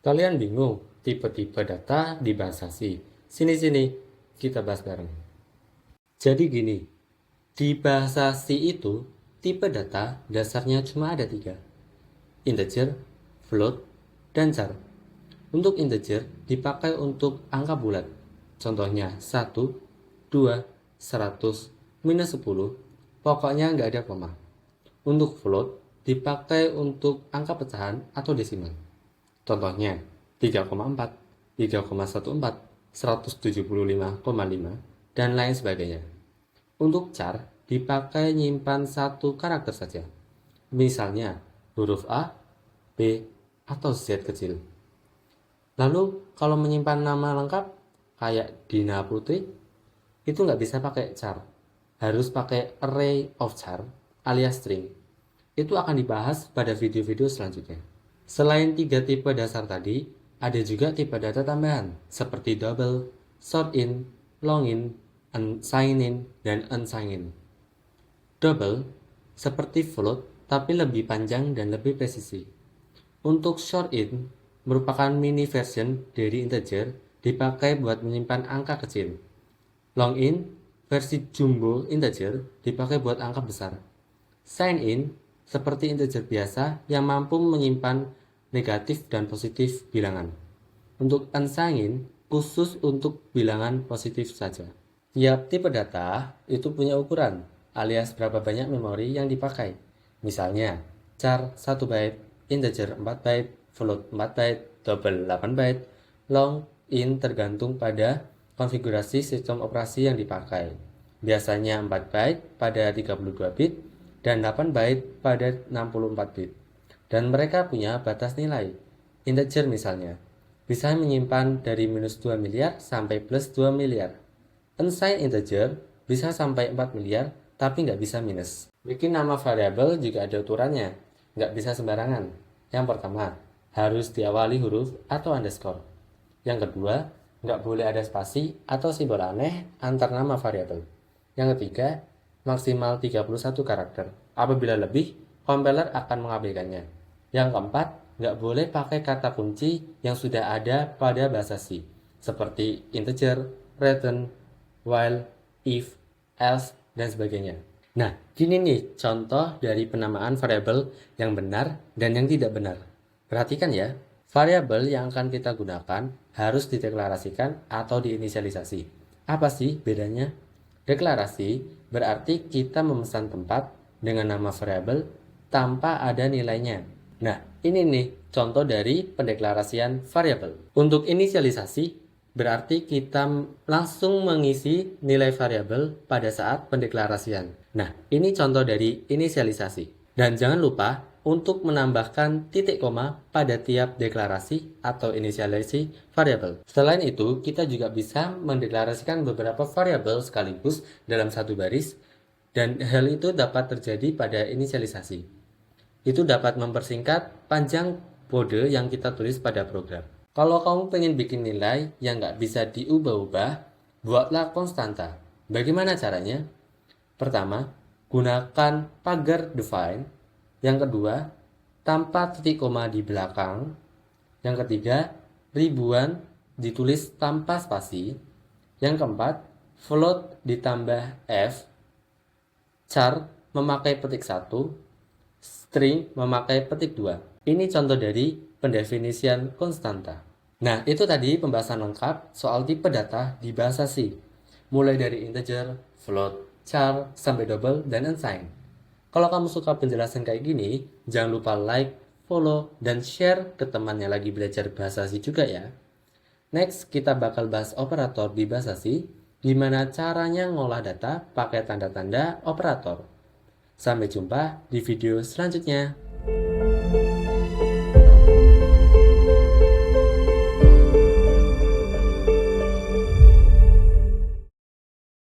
Kalian bingung tipe-tipe data di bahasa C? Sini-sini, kita bahas bareng. Jadi gini, di bahasa C itu, tipe data dasarnya cuma ada 3. Integer, float, dan char. Untuk integer dipakai untuk angka bulat. Contohnya 1, 2, 100, minus 10, pokoknya nggak ada koma. Untuk float dipakai untuk angka pecahan atau desimal. Contohnya 3,4, 3,14, 175,5, dan lain sebagainya. Untuk char dipakai nyimpan satu karakter saja. Misalnya huruf A, B, atau Z kecil. Lalu kalau menyimpan nama lengkap kayak Dina Putri, itu nggak bisa pakai char. Harus pakai array of char alias string. Itu akan dibahas pada video-video selanjutnya. Selain 3 tipe dasar tadi, ada juga tipe data tambahan seperti double, sort in, long in, unsign in, dan unsign in. Double seperti float tapi lebih panjang dan lebih presisi. Untuk short in merupakan mini version dari integer dipakai buat menyimpan angka kecil. Long in versi jumbo integer dipakai buat angka besar. Sign in seperti integer biasa yang mampu menyimpan negatif dan positif bilangan. Untuk unsign in khusus untuk bilangan positif saja. Tiap tipe data itu punya ukuran alias berapa banyak memori yang dipakai. Misalnya char 1 byte, integer 4 byte, float 4 byte, double 8 byte, long in tergantung pada konfigurasi sistem operasi yang dipakai. Biasanya 4 byte pada 32 bit dan 8 byte pada 64 bit. Dan mereka punya batas nilai. Integer misalnya, bisa menyimpan dari minus 2 miliar sampai plus 2 miliar. Unsigned integer bisa sampai 4 miliar, tapi nggak bisa minus. Bikin nama variabel juga ada aturannya, nggak bisa sembarangan. Yang pertama, harus diawali huruf atau underscore. Yang kedua, nggak boleh ada spasi atau simbol aneh antar nama variabel. Yang ketiga, maksimal 31 karakter. Apabila lebih, compiler akan mengabaikannya. Yang keempat, nggak boleh pakai kata kunci yang sudah ada pada bahasa C, seperti integer, return, while, if, else, dan sebagainya. Nah, gini nih contoh dari penamaan variabel yang benar dan yang tidak benar. Perhatikan ya, variabel yang akan kita gunakan harus dideklarasikan atau diinisialisasi. Apa sih bedanya? Deklarasi berarti kita memesan tempat dengan nama variabel tanpa ada nilainya. Nah, ini nih contoh dari pendeklarasian variabel. Untuk inisialisasi berarti kita langsung mengisi nilai variabel pada saat pendeklarasian. Nah, ini contoh dari inisialisasi. Dan jangan lupa untuk menambahkan titik koma pada tiap deklarasi atau inisialisasi variabel. Selain itu, kita juga bisa mendeklarasikan beberapa variabel sekaligus dalam satu baris, dan hal itu dapat terjadi pada inisialisasi. Itu dapat mempersingkat panjang kode yang kita tulis pada program. Kalau kamu pengen bikin nilai yang nggak bisa diubah-ubah, buatlah konstanta. Bagaimana caranya? Pertama, gunakan pagar define. Yang kedua, tanpa titik koma di belakang. Yang ketiga, ribuan ditulis tanpa spasi. Yang keempat, float ditambah f. Char memakai petik 1, string memakai petik 2. Ini contoh dari pendefinisian konstanta. Nah, itu tadi pembahasan lengkap soal tipe data di bahasa C. Mulai dari integer, float, char, sampai double, dan unsigned. Kalau kamu suka penjelasan kayak gini, jangan lupa like, follow, dan share ke teman yang lagi belajar bahasa C juga ya. Next, kita bakal bahas operator di bahasa C, gimana caranya ngolah data pakai tanda-tanda operator. Sampai jumpa di video selanjutnya.